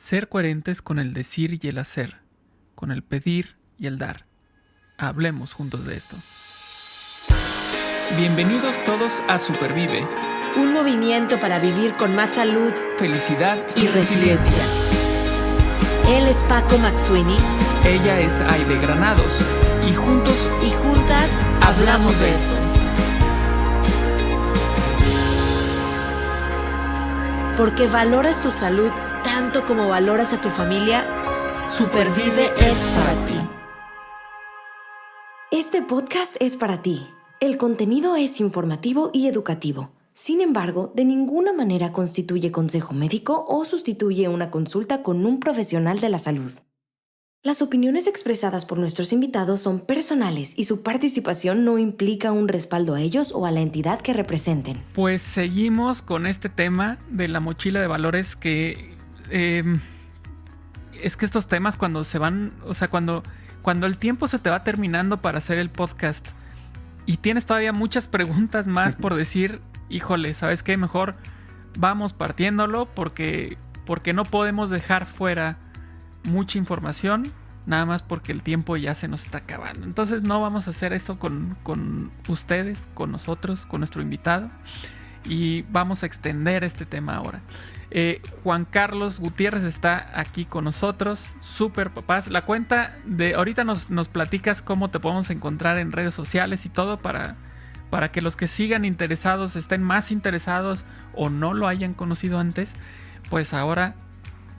Ser coherentes con el decir y el hacer, con el pedir y el dar. Hablemos juntos de esto. Bienvenidos todos a Supervive, un movimiento para vivir con más salud, felicidad y resiliencia. Él es Paco McSweeney. Ella es Aide Granados. Y juntos y juntas hablamos de esto. Porque valoras tu salud tanto como valoras a tu familia, Supervive es para ti. Este podcast es para ti. El contenido es informativo y educativo. Sin embargo, de ninguna manera constituye consejo médico o sustituye una consulta con un profesional de la salud. Las opiniones expresadas por nuestros invitados son personales y su participación no implica un respaldo a ellos o a la entidad que representen. Pues seguimos con este tema de la mochila de valores que... es que estos temas cuando se van... O sea, cuando el tiempo se te va terminando para hacer el podcast y tienes todavía muchas preguntas más por decir, híjole, ¿sabes qué? Mejor vamos partiéndolo porque no podemos dejar fuera mucha información, nada más porque el tiempo ya se nos está acabando. Entonces no vamos a hacer esto con ustedes, con nosotros, con nuestro invitado, y vamos a extender este tema ahora. Juan Carlos Gutiérrez está aquí con nosotros, Super Papás. La cuenta de ahorita nos platicas cómo te podemos encontrar en redes sociales y todo para que los que sigan interesados, estén más interesados o no lo hayan conocido antes, pues ahora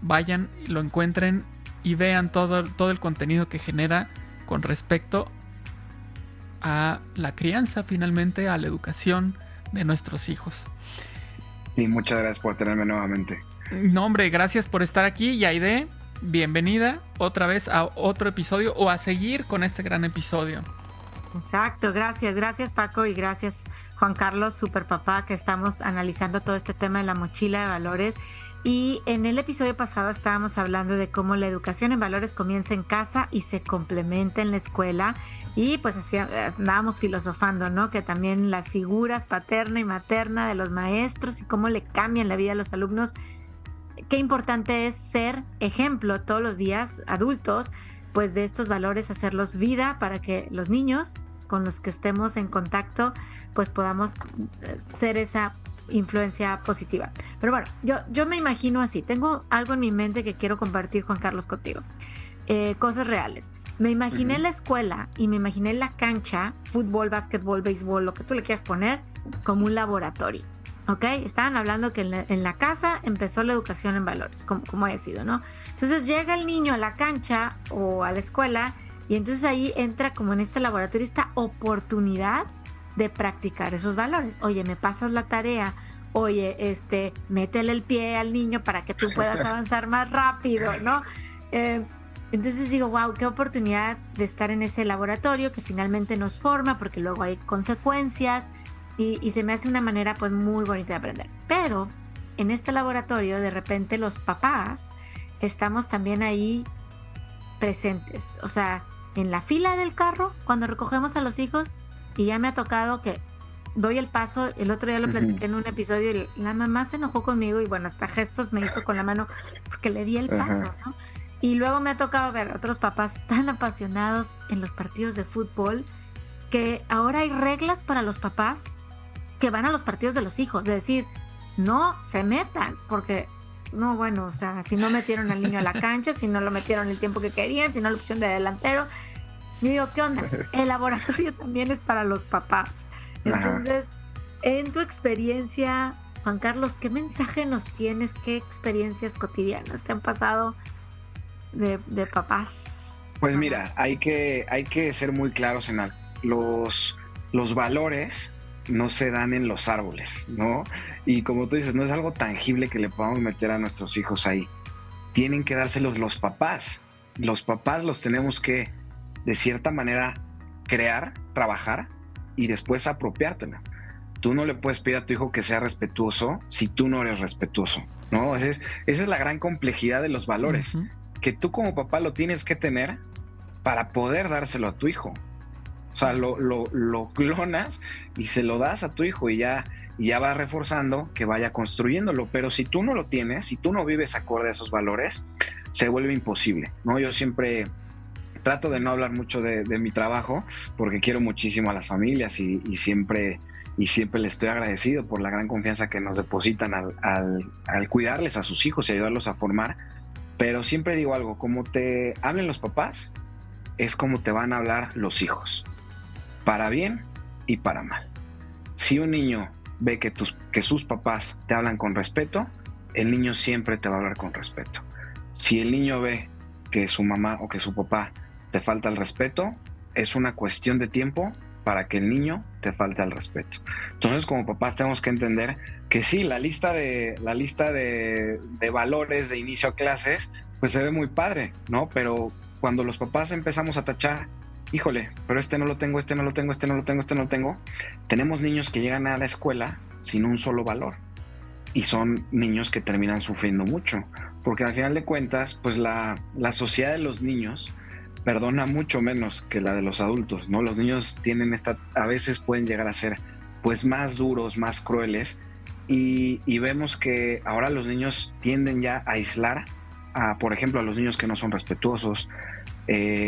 vayan y lo encuentren y vean todo el contenido que genera con respecto a la crianza, finalmente a la educación de nuestros hijos. Sí, muchas gracias por tenerme nuevamente. No, hombre, gracias por estar aquí. Y Aide, bienvenida otra vez a otro episodio o a seguir con este gran episodio. Exacto, gracias Paco y gracias Juan Carlos, super papá, que estamos analizando todo este tema de la mochila de valores. Y en el episodio pasado estábamos hablando de cómo la educación en valores comienza en casa y se complementa en la escuela, y pues así andábamos filosofando, ¿no? Que también las figuras paterna y materna de los maestros y cómo le cambian la vida a los alumnos. Qué importante es ser ejemplo todos los días, adultos, pues de estos valores, hacerlos vida para que los niños con los que estemos en contacto pues podamos ser esa influencia positiva. Pero bueno, yo me imagino así, tengo algo en mi mente que quiero compartir, Juan Carlos, contigo. Cosas reales. Me imaginé la escuela y me imaginé la cancha, fútbol, básquetbol, béisbol, lo que tú le quieras poner, como un laboratorio. ¿Ok? Estaban hablando que en la casa empezó la educación en valores, como haya sido, ¿no? Entonces llega el niño a la cancha o a la escuela y entonces ahí entra como en este laboratorio esta oportunidad de practicar esos valores. Oye, me pasas la tarea. Oye, métele el pie al niño para que tú puedas avanzar más rápido, ¿no? Entonces digo, wow, qué oportunidad de estar en ese laboratorio que finalmente nos forma, porque luego hay consecuencias y se me hace una manera pues muy bonita de aprender. Pero en este laboratorio de repente los papás estamos también ahí presentes, o sea, en la fila del carro cuando recogemos a los hijos. Y ya me ha tocado que doy el paso, el otro día lo platiqué en un episodio y la mamá se enojó conmigo y bueno, hasta gestos me hizo con la mano porque le di el paso, ¿no? Y luego me ha tocado ver otros papás tan apasionados en los partidos de fútbol que ahora hay reglas para los papás que van a los partidos de los hijos, de decir, no se metan, porque no, bueno, o sea, si no metieron al niño a la cancha, si no lo metieron el tiempo que querían, si no la opción de delantero. Yo digo, ¿qué onda? El laboratorio también es para los papás. Entonces, en tu experiencia, Juan Carlos, ¿qué mensaje nos tienes? ¿Qué experiencias cotidianas te han pasado de papás? Pues mira, hay que ser muy claros en algo. Los valores no se dan en los árboles, ¿no? Y como tú dices, no es algo tangible que le podamos meter a nuestros hijos ahí. Tienen que dárselos los papás. Los papás los tenemos que, de cierta manera, crear, trabajar y después apropiártela. Tú no le puedes pedir a tu hijo que sea respetuoso si tú no eres respetuoso, ¿no? Esa es la gran complejidad de los valores, que tú como papá lo tienes que tener para poder dárselo a tu hijo. O sea, lo clonas y se lo das a tu hijo y ya y ya va reforzando que vaya construyéndolo. Pero si tú no lo tienes, si tú no vives acorde a esos valores, se vuelve imposible, ¿no? Yo siempre trato de no hablar mucho de mi trabajo porque quiero muchísimo a las familias y siempre les estoy agradecido por la gran confianza que nos depositan al cuidarles a sus hijos y ayudarlos a formar. Pero siempre digo algo, como te hablen los papás, es como te van a hablar los hijos, para bien y para mal. Si un niño ve que sus papás te hablan con respeto, el niño siempre te va a hablar con respeto. Si el niño ve que su mamá o que su papá te falta el respeto, es una cuestión de tiempo para que el niño te falte el respeto. Entonces, como papás tenemos que entender que sí, la lista de valores de inicio a clases, pues se ve muy padre, ¿no? Pero cuando los papás empezamos a tachar, híjole, pero este no lo tengo, este no lo tengo, este no lo tengo, este no lo tengo, tenemos niños que llegan a la escuela sin un solo valor. Y son niños que terminan sufriendo mucho, porque al final de cuentas, pues la sociedad de los niños perdona mucho menos que la de los adultos, ¿no? Los niños tienen a veces pueden llegar a ser pues más duros, más crueles, y vemos que ahora los niños tienden ya a aislar por ejemplo, a los niños que no son respetuosos,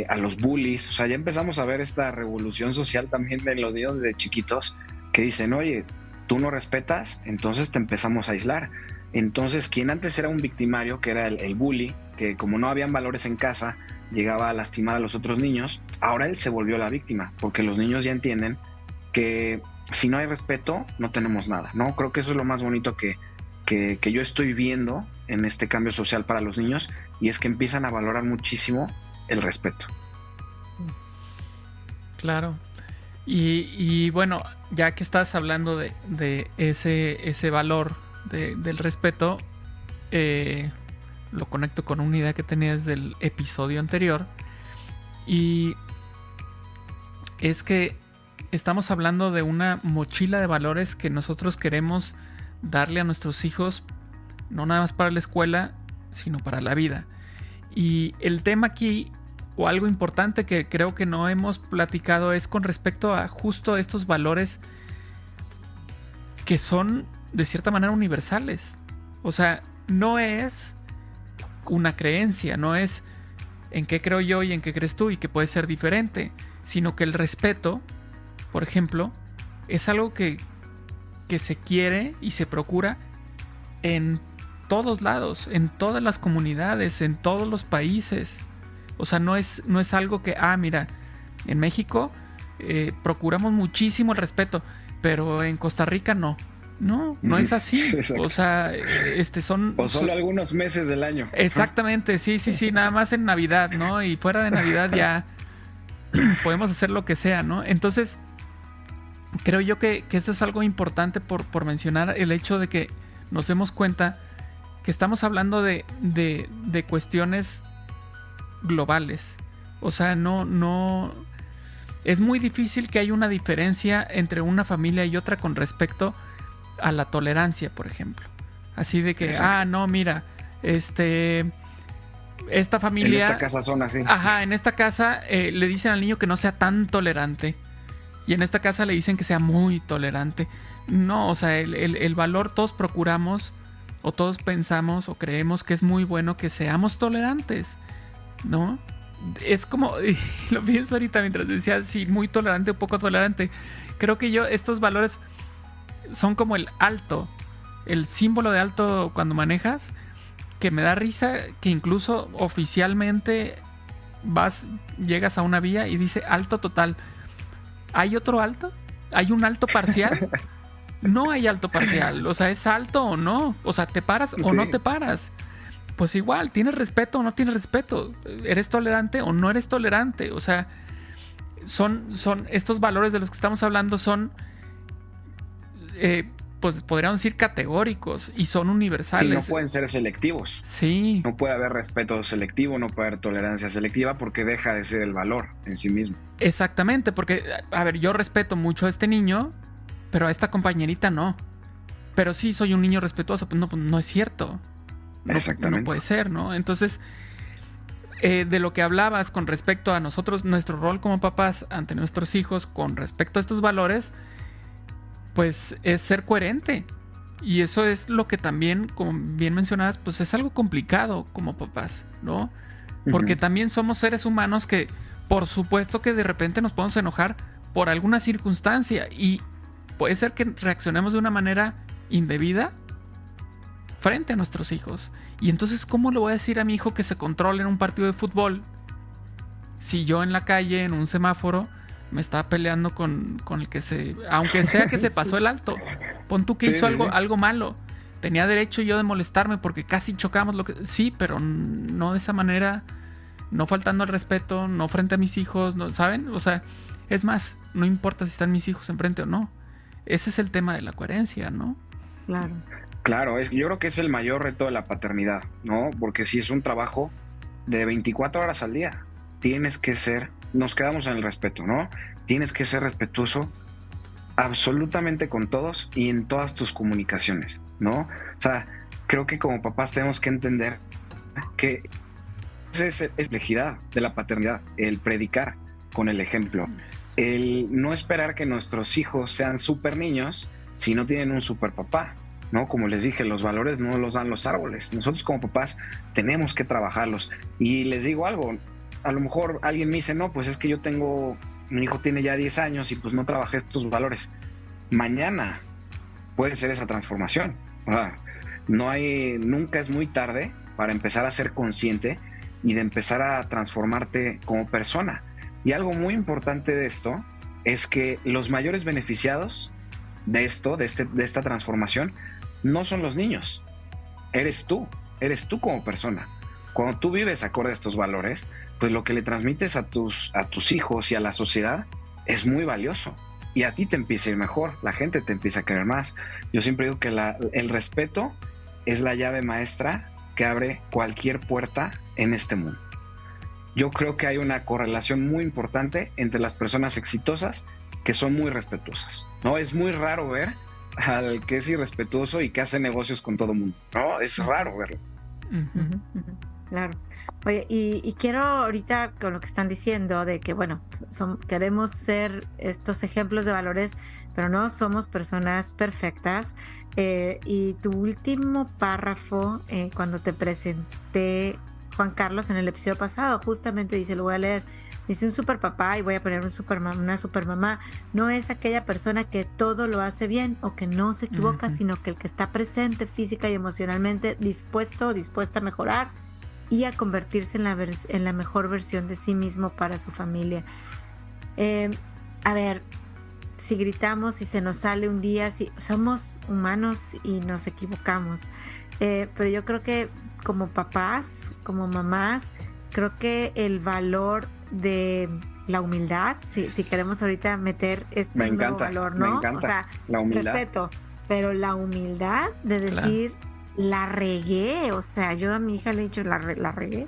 a los bullies. O sea, ya empezamos a ver esta revolución social también de los niños desde chiquitos que dicen, oye, tú no respetas, entonces te empezamos a aislar. Entonces, quien antes era un victimario, que era el bully, que como no habían valores en casa, llegaba a lastimar a los otros niños, ahora él se volvió la víctima, porque los niños ya entienden que si no hay respeto, no tenemos nada, ¿no? Creo que eso es lo más bonito que yo estoy viendo en este cambio social para los niños, y es que empiezan a valorar muchísimo el respeto. Claro. Y bueno, ya que estás hablando de ese valor del respeto, lo conecto con una idea que tenías del episodio anterior, y es que estamos hablando de una mochila de valores que nosotros queremos darle a nuestros hijos, no nada más para la escuela, sino para la vida. Y el tema aquí, o algo importante que creo que no hemos platicado, es con respecto a justo estos valores que son de cierta manera universales. O sea, no es una creencia, no es en qué creo yo y en qué crees tú y que puede ser diferente, sino que el respeto, por ejemplo, es algo que se quiere y se procura en todos lados, en todas las comunidades, en todos los países. O sea, no es algo que, mira, en México procuramos muchísimo el respeto, pero en Costa Rica no. No es así. Exacto. O sea, O solo algunos meses del año. Exactamente, sí, nada más en Navidad, ¿no? Y fuera de Navidad ya podemos hacer lo que sea, ¿no? Entonces, creo yo que esto es algo importante por mencionar, el hecho de que nos demos cuenta que estamos hablando de cuestiones globales. O sea, no es muy difícil que haya una diferencia entre una familia y otra con respecto a la tolerancia, por ejemplo. Así de que, no, mira, esta familia... En esta casa son así. Ajá, en esta casa le dicen al niño que no sea tan tolerante. Y en esta casa le dicen que sea muy tolerante. No, o sea, el valor, todos procuramos, o todos pensamos, o creemos que es muy bueno que seamos tolerantes, ¿no? Es como, lo pienso ahorita mientras decía si muy tolerante o poco tolerante. Creo que estos valores son como el alto, el símbolo de alto cuando manejas, que me da risa que incluso oficialmente llegas a una vía y dice alto total. ¿Hay otro alto? ¿Hay un alto parcial? No hay alto parcial. O sea, ¿es alto o no? O sea, ¿te paras o no te paras? Pues igual, ¿tienes respeto o no tienes respeto? ¿Eres tolerante o no eres tolerante? O sea, son estos valores de los que estamos hablando son, pues podríamos decir categóricos y son universales. Sí, no pueden ser selectivos. Sí. No puede haber respeto selectivo, no puede haber tolerancia selectiva porque deja de ser el valor en sí mismo. Exactamente, porque, a ver, yo respeto mucho a este niño, pero a esta compañerita no. Pero sí soy un niño respetuoso, pues no es cierto. Exactamente. No puede ser, ¿no? Entonces, de lo que hablabas con respecto a nosotros, nuestro rol como papás ante nuestros hijos con respecto a estos valores, pues es ser coherente. Y eso es lo que también, como bien mencionabas, pues es algo complicado como papás, ¿no? Porque también somos seres humanos que, por supuesto que de repente nos podemos enojar por alguna circunstancia y puede ser que reaccionemos de una manera indebida frente a nuestros hijos. Y entonces, ¿cómo le voy a decir a mi hijo que se controle en un partido de fútbol si yo en la calle, en un semáforo, me estaba peleando con el que aunque sea que se pasó el alto? Pon tú que hizo algo malo. Tenía derecho yo de molestarme porque casi chocamos sí, pero no de esa manera, no faltando al respeto, no frente a mis hijos, no, ¿saben? O sea, es más, no importa si están mis hijos enfrente o no. Ese es el tema de la coherencia, ¿no? Claro. Claro, yo creo que es el mayor reto de la paternidad, ¿no? Porque si es un trabajo de 24 horas al día, nos quedamos en el respeto, ¿no? Tienes que ser respetuoso absolutamente con todos y en todas tus comunicaciones, ¿no? O sea, creo que como papás tenemos que entender que esa es la complejidad de la paternidad, el predicar con el ejemplo, el no esperar que nuestros hijos sean súper niños si no tienen un súper papá, ¿no? Como les dije, los valores no los dan los árboles. Nosotros como papás tenemos que trabajarlos. Y les digo algo, a lo mejor alguien me dice, no, pues es que mi hijo tiene ya 10 años y pues no trabajé estos valores. Mañana puede ser esa transformación. O sea, nunca es muy tarde para empezar a ser consciente y de empezar a transformarte como persona. Y algo muy importante de esto es que los mayores beneficiados de esta transformación no son los niños, eres tú como persona. Cuando tú vives acorde a estos valores, pues lo que le transmites a tus hijos y a la sociedad es muy valioso. Y a ti te empieza a ir mejor, la gente te empieza a querer más. Yo siempre digo que el respeto es la llave maestra que abre cualquier puerta en este mundo. Yo creo que hay una correlación muy importante entre las personas exitosas que son muy respetuosas, ¿no? Es muy raro ver al que es irrespetuoso y que hace negocios con todo el mundo, ¿no? Es raro verlo. Claro. Oye, y quiero ahorita con lo que están diciendo de que, bueno, queremos ser estos ejemplos de valores, pero no somos personas perfectas. Y tu último párrafo, cuando te presenté, Juan Carlos, en el episodio pasado, justamente dice, lo voy a leer, dice: un super papá, y voy a poner una super mamá, no es aquella persona que todo lo hace bien o que no se equivoca, sino que el que está presente física y emocionalmente, dispuesta a mejorar y a convertirse en la mejor versión de sí mismo para su familia. A ver, si gritamos, si se nos sale un día, si somos humanos y nos equivocamos, pero yo creo que como papás, como mamás, creo que el valor de la humildad, si queremos ahorita meter este nuevo valor, ¿no? Me encanta, o sea, la humildad. Respeto, pero la humildad de decir, la regué, o sea, yo a mi hija le he dicho, la regué,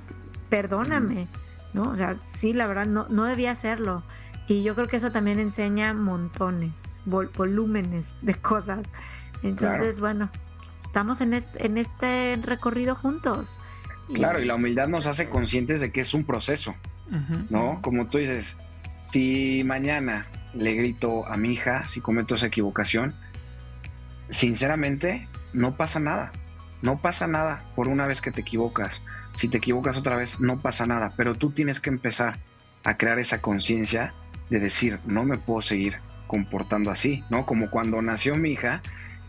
perdóname, ¿no? O sea, sí, la verdad, no debía hacerlo. Y yo creo que eso también enseña montones, volúmenes de cosas. Entonces, bueno, estamos en este recorrido juntos. Claro, y la humildad nos hace conscientes de que es un proceso, ¿no? Como tú dices, si mañana le grito a mi hija, si cometo esa equivocación, sinceramente, no pasa nada. No pasa nada por una vez que te equivocas. Si te equivocas otra vez, no pasa nada. Pero tú tienes que empezar a crear esa conciencia de decir, no me puedo seguir comportando así, ¿no? Como cuando nació mi hija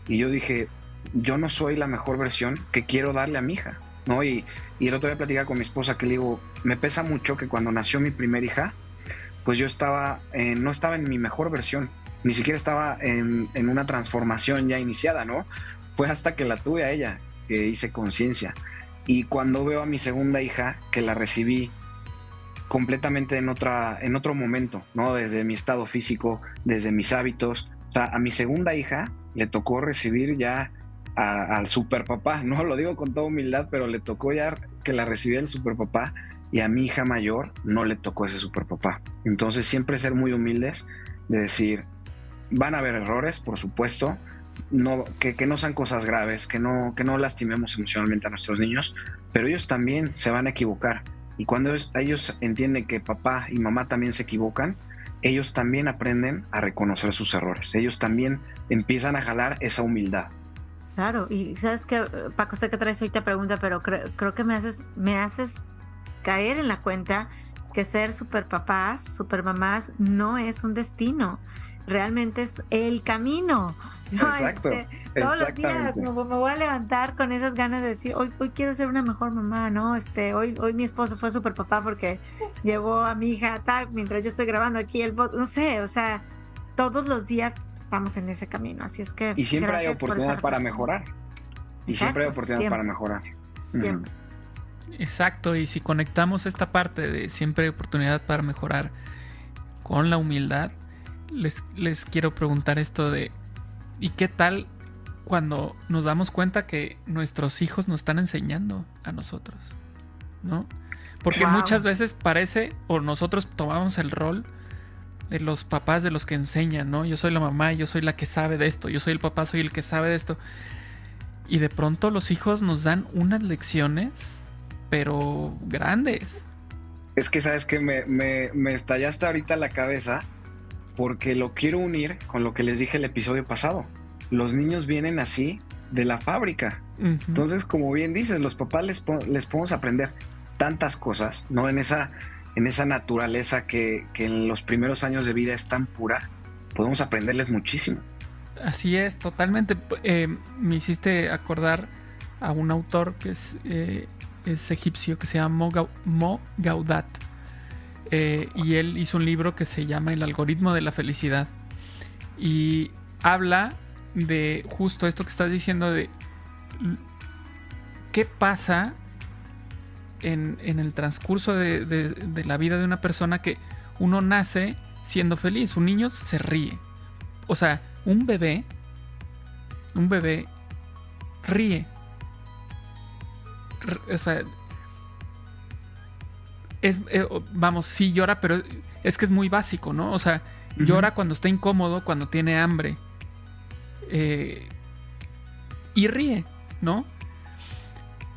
y yo dije, yo no soy la mejor versión que quiero darle a mi hija, ¿no? Y el otro día platicaba con mi esposa que le digo, me pesa mucho que cuando nació mi primera hija, pues yo no estaba en mi mejor versión, ni siquiera estaba en una transformación ya iniciada, ¿no? Fue hasta que la tuve a ella que hice conciencia. Y cuando veo a mi segunda hija, que la recibí completamente en otro momento, ¿no? Desde mi estado físico, desde mis hábitos. O sea, a mi segunda hija le tocó recibir ya al superpapá, no lo digo con toda humildad, pero le tocó ya que la recibiera el superpapá, y a mi hija mayor no le tocó ese superpapá. Entonces siempre ser muy humildes, de decir, van a haber errores, por supuesto, que no sean cosas graves, que no lastimemos emocionalmente a nuestros niños, pero ellos también se van a equivocar. Y cuando ellos entienden que papá y mamá también se equivocan, ellos también aprenden a reconocer sus errores. Ellos también empiezan a jalar esa humildad. Claro, y sabes que, Paco, sé que traes ahorita pregunta, pero creo que me haces caer en la cuenta que ser superpapás, supermamás no es un destino, realmente es el camino. No, Exacto, todos los días me voy a levantar con esas ganas de decir, hoy quiero ser una mejor mamá, ¿no? Hoy mi esposo fue superpapá porque llevó a mi hija tal, mientras yo estoy grabando aquí el no sé, o sea, todos los días estamos en ese camino, así es que... Y siempre hay oportunidad para mejorar. Y siempre hay oportunidad para mejorar. Siempre. Exacto, y si conectamos esta parte de siempre hay oportunidad para mejorar con la humildad, les quiero preguntar esto de ¿y qué tal cuando nos damos cuenta que nuestros hijos nos están enseñando a nosotros? ¿No? Porque muchas veces parece, o nosotros tomamos el rol de los papás, de los que enseñan, ¿no? Yo soy la mamá, yo soy la que sabe de esto, yo soy el papá, soy el que sabe de esto. Y de pronto los hijos nos dan unas lecciones, pero grandes. Es que sabes que me estallaste ahorita la cabeza porque lo quiero unir con lo que les dije el episodio pasado. Los niños vienen así de la fábrica. Uh-huh. Entonces, como bien dices, los papás les podemos aprender tantas cosas, ¿no? En esa naturaleza que en los primeros años de vida es tan pura, podemos aprenderles muchísimo. Así es, totalmente. Me hiciste acordar a un autor que es egipcio, que se llama Mo Gaudat. Y él hizo un libro que se llama El algoritmo de la felicidad. Y habla de justo esto que estás diciendo, de qué pasa en el transcurso de la vida de una persona, que uno nace siendo feliz. Un niño se ríe. O sea, un bebé ríe. O sea, vamos, sí llora, pero es que es muy básico, ¿no? O sea, uh-huh. Llora cuando está incómodo, cuando tiene hambre. Y ríe, ¿no?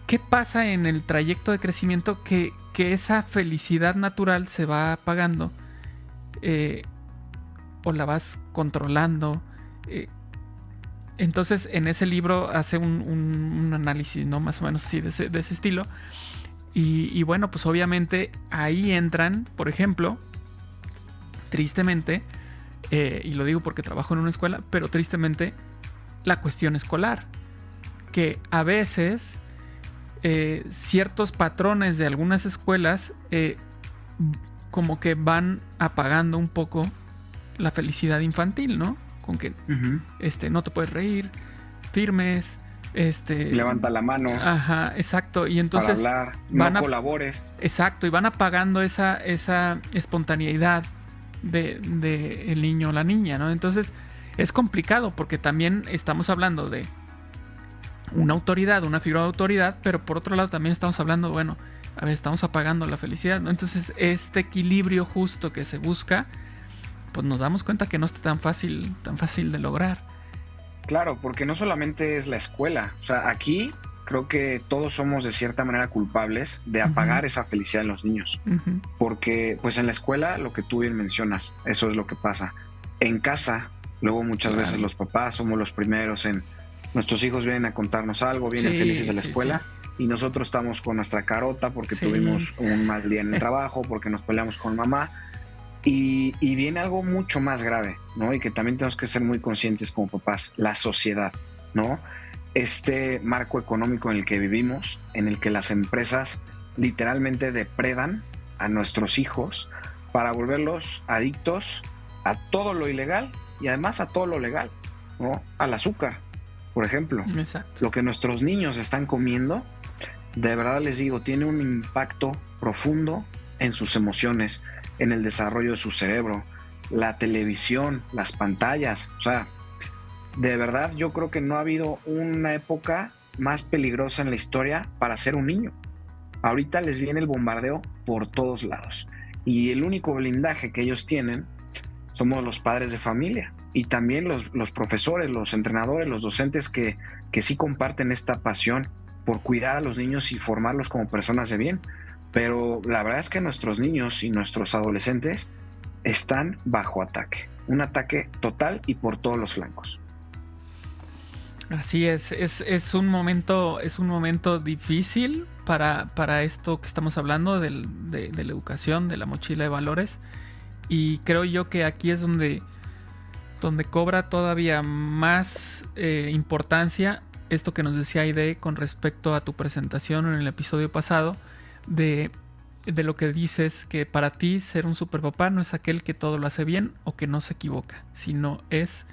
¿Qué pasa en el trayecto de crecimiento? Que esa felicidad natural se va apagando, o la vas controlando. Entonces, en ese libro hace un análisis, ¿no? Más o menos así, de ese estilo. Y bueno, pues obviamente ahí entran, por ejemplo, tristemente, y lo digo porque trabajo en una escuela, pero tristemente, la cuestión escolar. Que a veces ciertos patrones de algunas escuelas como que van apagando un poco la felicidad infantil, ¿no? Con que uh-huh. No te puedes reír, firmes, levanta la mano. Ajá, exacto. Y entonces para hablar, no colabores. Exacto, y van apagando esa espontaneidad de el niño o la niña, ¿no? Entonces es complicado porque también estamos hablando de una autoridad, una figura de autoridad, pero por otro lado también estamos hablando, bueno, a ver, estamos apagando la felicidad, ¿no? Entonces este equilibrio justo que se busca, pues nos damos cuenta que no está tan fácil de lograr. Claro, porque no solamente es la escuela, o sea, aquí creo que todos somos de cierta manera culpables de apagar uh-huh. esa felicidad en los niños, uh-huh. porque pues en la escuela, lo que tú bien mencionas, eso es lo que pasa. En casa, luego muchas veces los papás somos los primeros en, nuestros hijos vienen a contarnos algo, vienen felices de la escuela, y nosotros estamos con nuestra carota porque tuvimos un mal día en el trabajo, porque nos peleamos con mamá. Y viene algo mucho más grave, ¿no? Y que también tenemos que ser muy conscientes como papás, la sociedad, ¿no? Este marco económico en el que vivimos, en el que las empresas literalmente depredan a nuestros hijos para volverlos adictos a todo lo ilegal y además a todo lo legal, ¿no? Al azúcar, por ejemplo. Exacto. Lo que nuestros niños están comiendo, de verdad les digo, tiene un impacto profundo en sus emociones, en el desarrollo de su cerebro, la televisión, las pantallas. O sea, de verdad yo creo que no ha habido una época más peligrosa en la historia para ser un niño. Ahorita les viene el bombardeo por todos lados. Y el único blindaje que ellos tienen somos los padres de familia. Y también los profesores, los entrenadores, los docentes que sí comparten esta pasión por cuidar a los niños y formarlos como personas de bien. Pero la verdad es que nuestros niños y nuestros adolescentes están bajo ataque. Un ataque total y por todos los flancos. Así es un momento difícil para esto que estamos hablando de la educación, de la mochila de valores. Y creo yo que aquí es donde cobra todavía más importancia esto que nos decía Aide con respecto a tu presentación en el episodio pasado, de lo que dices, que para ti ser un superpapá no es aquel que todo lo hace bien o que no se equivoca, sino es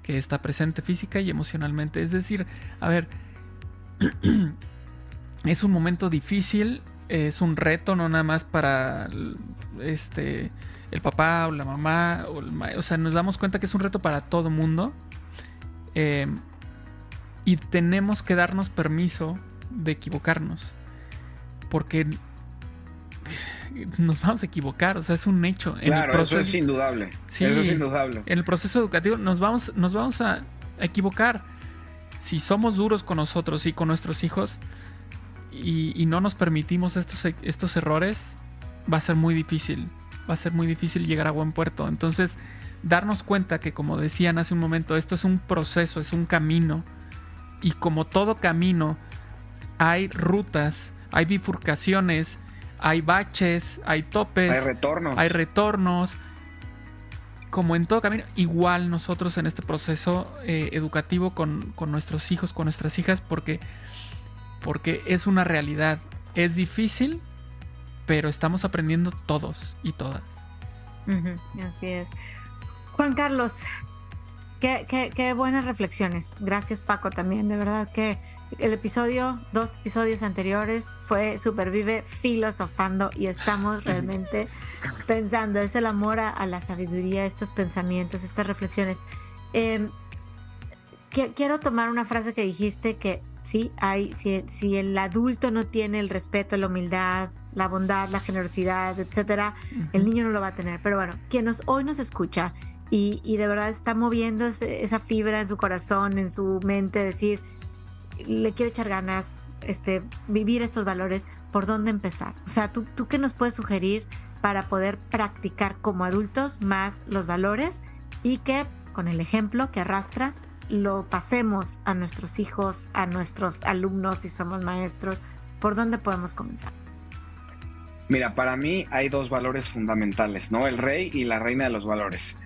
que está presente física y emocionalmente. Es decir, a ver, es un momento difícil, es un reto no nada más para el papá o la mamá, o sea, nos damos cuenta que es un reto para todo mundo, y tenemos que darnos permiso de equivocarnos, porque nos vamos a equivocar, o sea, es un hecho. Claro, eso es indudable. Sí, eso es indudable. En el proceso educativo nos vamos a equivocar. Si somos duros con nosotros y con nuestros hijos y no nos permitimos estos errores, va a ser muy difícil. Va a ser muy difícil llegar a buen puerto. Entonces, darnos cuenta que, como decían hace un momento, esto es un proceso, es un camino. Y como todo camino, hay rutas, hay bifurcaciones, hay baches, hay topes, hay retornos. Como en todo camino, igual nosotros en este proceso educativo con nuestros hijos, con nuestras hijas, porque es una realidad. Es difícil, pero estamos aprendiendo todos y todas. Así es. Juan Carlos, qué buenas reflexiones. Gracias, Paco, también. De verdad que el 2 episodios anteriores fue Supervive filosofando y estamos realmente pensando. Es el amor a la sabiduría, estos pensamientos, estas reflexiones. Quiero tomar una frase que dijiste que sí, si el adulto no tiene el respeto, la humildad, la bondad, la generosidad, etcétera, el niño no lo va a tener. Pero bueno, quien hoy nos escucha y de verdad está moviendo esa fibra en su corazón, en su mente, decir, le quiero echar ganas, vivir estos valores, ¿por dónde empezar? O sea, ¿tú qué nos puedes sugerir para poder practicar como adultos más los valores y que con el ejemplo que arrastra lo pasemos a nuestros hijos, a nuestros alumnos si somos maestros? ¿Por dónde podemos comenzar? Mira, para mí hay 2 valores fundamentales, ¿no? El rey y la reina de los valores.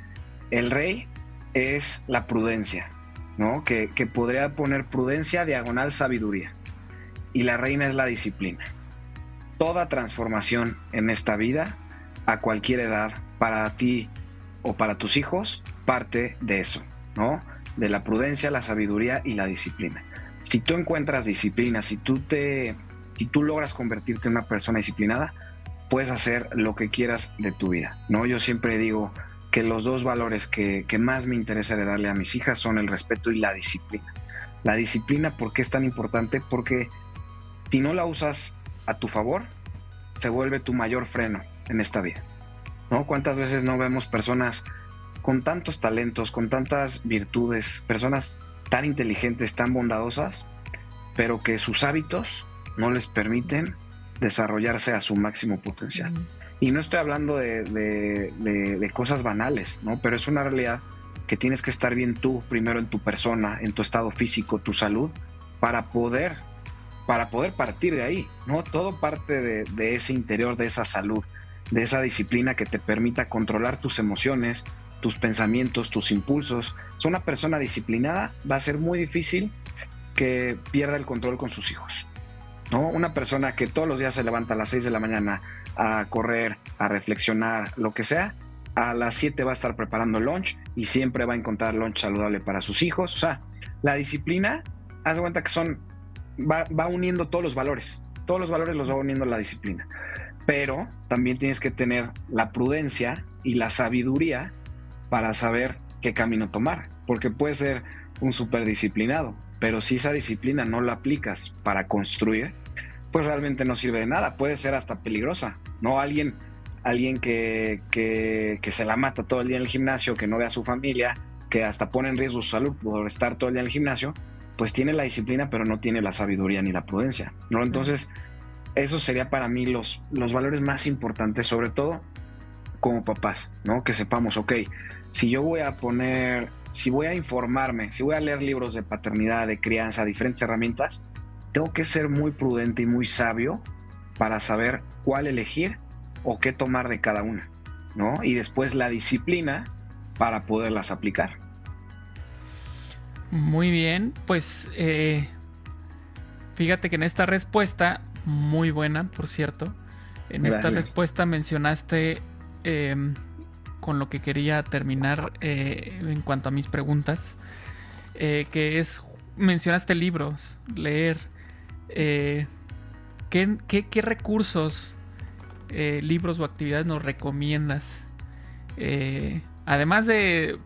El rey es la prudencia, ¿no? Que podría poner prudencia diagonal sabiduría. Y la reina es la disciplina. Toda transformación en esta vida, a cualquier edad, para ti o para tus hijos, parte de eso, ¿no? De la prudencia, la sabiduría y la disciplina. Si tú encuentras disciplina, si tú logras convertirte en una persona disciplinada, puedes hacer lo que quieras de tu vida, ¿no? Yo siempre digo que los 2 valores que más me interesa darle a mis hijas son el respeto y la disciplina. La disciplina, ¿por qué es tan importante? Porque si no la usas a tu favor, se vuelve tu mayor freno en esta vida, ¿no? ¿Cuántas veces no vemos personas con tantos talentos, con tantas virtudes, personas tan inteligentes, tan bondadosas, pero que sus hábitos no les permiten desarrollarse a su máximo potencial? Y no estoy hablando de cosas banales, ¿no? Pero es una realidad que tienes que estar bien tú, primero en tu persona, en tu estado físico, tu salud, para poder partir de ahí, ¿no? Todo parte de ese interior, de esa salud, de esa disciplina que te permita controlar tus emociones, tus pensamientos, tus impulsos. O sea, una persona disciplinada va a ser muy difícil que pierda el control con sus hijos, ¿no? Una persona que todos los días se levanta a las 6 de la mañana a correr, a reflexionar, lo que sea, a las 7 va a estar preparando lunch y siempre va a encontrar lunch saludable para sus hijos. O sea, la disciplina, haz de cuenta que va uniendo todos los valores los va uniendo la disciplina, pero también tienes que tener la prudencia y la sabiduría para saber qué camino tomar, porque puedes ser un súper disciplinado, pero si esa disciplina no la aplicas para construir, pues realmente no sirve de nada, puede ser hasta peligrosa, ¿no? Alguien que se la mata todo el día en el gimnasio, que no ve a su familia, que hasta pone en riesgo su salud por estar todo el día en el gimnasio, pues tiene la disciplina, pero no tiene la sabiduría ni la prudencia, ¿no? Entonces, eso sería para mí los valores más importantes, sobre todo como papás, ¿no? Que sepamos, ok, si voy a informarme, si voy a leer libros de paternidad, de crianza, diferentes herramientas, tengo que ser muy prudente y muy sabio para saber cuál elegir o qué tomar de cada una, ¿no? Y después la disciplina para poderlas aplicar. Muy bien, pues fíjate que en esta respuesta, muy buena, por cierto, en esta respuesta mencionaste con lo que quería terminar en cuanto a mis preguntas, que es, mencionaste libros, leer. ¿Qué recursos, libros o actividades nos recomiendas? Además de,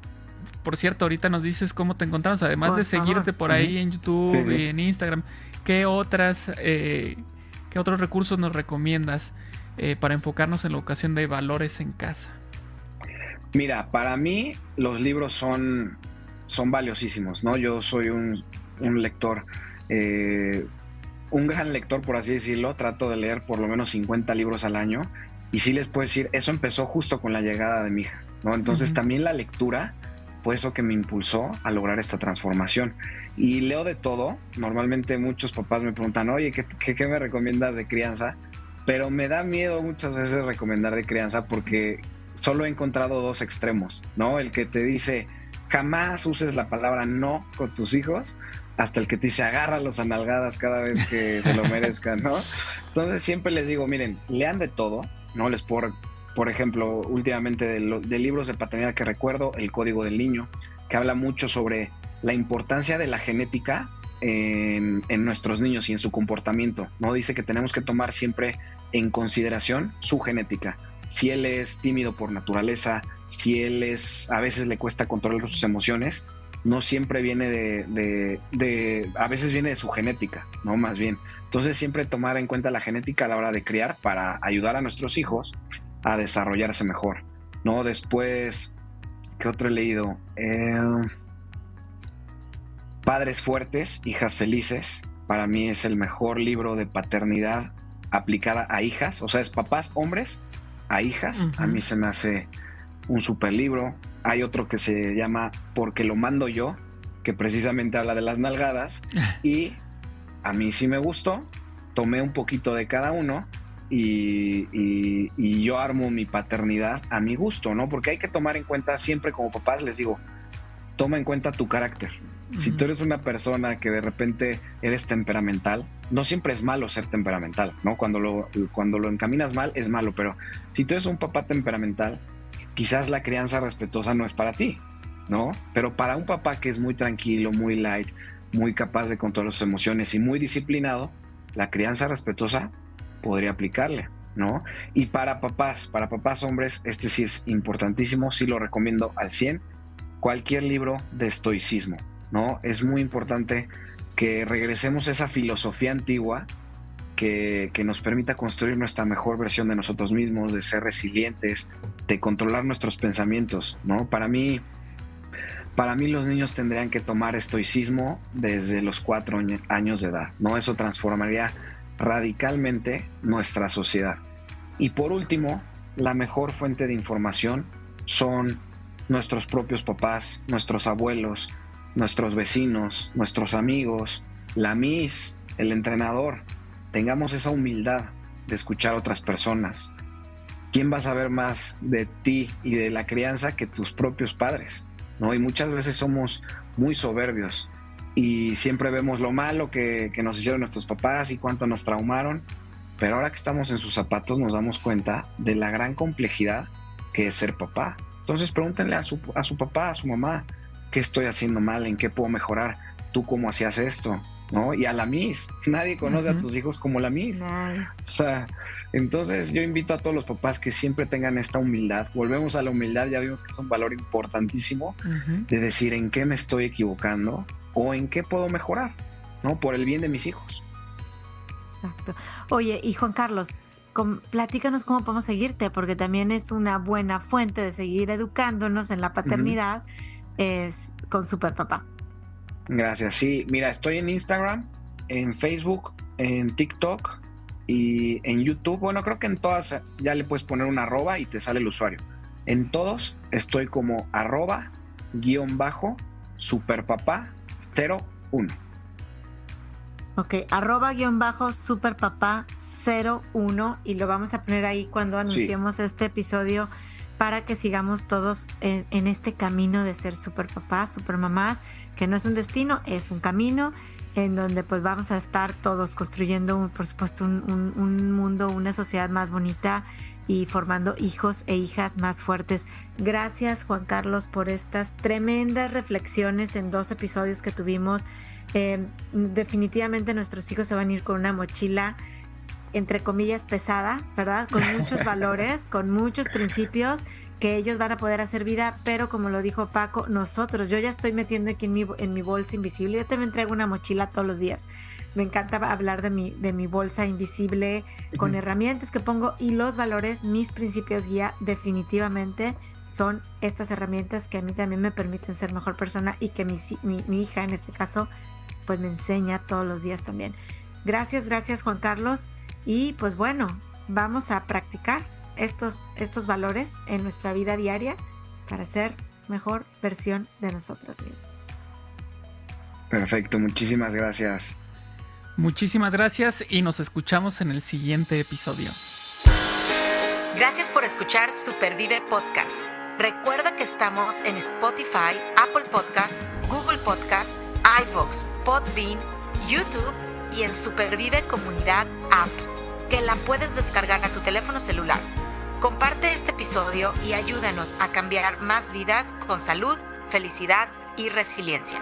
por cierto, ahorita nos dices cómo te encontramos, además de seguirte por ahí en YouTube y en Instagram, ¿qué otros recursos nos recomiendas para enfocarnos en la educación de valores en casa? Mira, para mí los libros son valiosísimos, ¿no? Yo soy un lector, un gran lector, por así decirlo. Trato de leer por lo menos 50 libros al año. Y sí les puedo decir, eso empezó justo con la llegada de mi hija, ¿no? Entonces también la lectura fue eso que me impulsó a lograr esta transformación. Y leo de todo. Normalmente muchos papás me preguntan, oye, ¿qué me recomiendas de crianza? Pero me da miedo muchas veces recomendar de crianza porque solo he encontrado dos extremos, ¿no? El que te dice, jamás uses la palabra no con tus hijos, hasta el que te dice, agárralos a nalgadas cada vez que se lo merezcan, ¿no? Entonces siempre les digo, miren, lean de todo, ¿no? Por ejemplo, últimamente de libros de paternidad que recuerdo, El Código del Niño, que habla mucho sobre la importancia de la genética en nuestros niños y en su comportamiento, ¿no? Dice que tenemos que tomar siempre en consideración su genética. Si él es tímido por naturaleza, si a veces le cuesta controlar sus emociones, no siempre viene a veces viene de su genética, ¿no? Más bien. Entonces siempre tomar en cuenta la genética a la hora de criar para ayudar a nuestros hijos a desarrollarse mejor, ¿no? Después, ¿qué otro he leído? Padres fuertes, hijas felices. Para mí es el mejor libro de paternidad aplicada a hijas, o sea, es papás hombres a hijas. A mí se me hace un super libro. Hay otro que se llama Porque lo mando yo, que precisamente habla de las nalgadas y a mí sí me gustó. Tomé un poquito de cada uno y yo armo mi paternidad a mi gusto, ¿no? Porque hay que tomar en cuenta siempre, como papás les digo, toma en cuenta tu carácter. Si tú eres una persona que de repente eres temperamental, no siempre es malo ser temperamental, ¿no? Cuando lo encaminas mal es malo, pero si tú eres un papá temperamental, quizás la crianza respetuosa no es para ti, ¿no? Pero para un papá que es muy tranquilo, muy light, muy capaz de controlar sus emociones y muy disciplinado, la crianza respetuosa podría aplicarle, ¿no? Y para papás hombres, este sí es importantísimo, sí lo recomiendo al 100, cualquier libro de estoicismo, ¿no? Es muy importante que regresemos a esa filosofía antigua que nos permita construir nuestra mejor versión de nosotros mismos, de ser resilientes, de controlar nuestros pensamientos, ¿no? Para mí los niños tendrían que tomar estoicismo desde los 4 años de edad, ¿no? Eso transformaría radicalmente nuestra sociedad. Y por último, la mejor fuente de información son nuestros propios papás, nuestros abuelos, nuestros vecinos, nuestros amigos, la Miss, el entrenador. Tengamos esa humildad de escuchar a otras personas. ¿Quién va a saber más de ti y de la crianza que tus propios padres, ¿no? Y muchas veces somos muy soberbios y siempre vemos lo malo que nos hicieron nuestros papás y cuánto nos traumaron, pero ahora que estamos en sus zapatos nos damos cuenta de la gran complejidad que es ser papá. Entonces pregúntenle a su papá, a su mamá, ¿qué estoy haciendo mal? ¿En qué puedo mejorar? ¿Tú cómo hacías esto? ¿No? Y a la Miss, nadie conoce a tus hijos como la Miss. O sea, entonces yo invito a todos los papás que siempre tengan esta humildad. Volvemos a la humildad, ya vimos que es un valor importantísimo de decir en qué me estoy equivocando o en qué puedo mejorar, ¿no? Por el bien de mis hijos. Exacto. Oye, y Juan Carlos, platícanos cómo podemos seguirte, porque también es una buena fuente de seguir educándonos en la paternidad con Super Papá. Gracias. Sí, mira, estoy en Instagram, en Facebook, en TikTok Y en YouTube, bueno, creo que en todas ya le puedes poner un arroba y te sale el usuario. En todos estoy como @superpapá01. Ok, @superpapá01 y lo vamos a poner ahí cuando anunciemos este episodio para que sigamos todos en este camino de ser superpapás, supermamás, que no es un destino, es un camino en donde pues vamos a estar todos construyendo, por supuesto, un mundo, una sociedad más bonita y formando hijos e hijas más fuertes. Gracias, Juan Carlos, por estas tremendas reflexiones en 2 episodios que tuvimos. Definitivamente nuestros hijos se van a ir con una mochila, entre comillas, pesada, ¿verdad? Con muchos valores, con muchos principios que ellos van a poder hacer vida, pero como lo dijo Paco, nosotros, yo ya estoy metiendo aquí en mi bolsa invisible. Yo también traigo una mochila todos los días. Me encanta hablar de mi bolsa invisible con herramientas que pongo, y los valores, mis principios guía, definitivamente son estas herramientas que a mí también me permiten ser mejor persona y que mi hija, en este caso, pues me enseña todos los días también. Gracias Juan Carlos. Y pues bueno, vamos a practicar estos valores en nuestra vida diaria para ser mejor versión de nosotras mismas. Perfecto, muchísimas gracias. Muchísimas gracias y nos escuchamos en el siguiente episodio. Gracias por escuchar Supervive Podcast. Recuerda que estamos en Spotify, Apple Podcasts, Google Podcasts, iVoox, Podbean, YouTube y en Supervive Comunidad App, que la puedes descargar a tu teléfono celular. Comparte este episodio y ayúdanos a cambiar más vidas con salud, felicidad y resiliencia.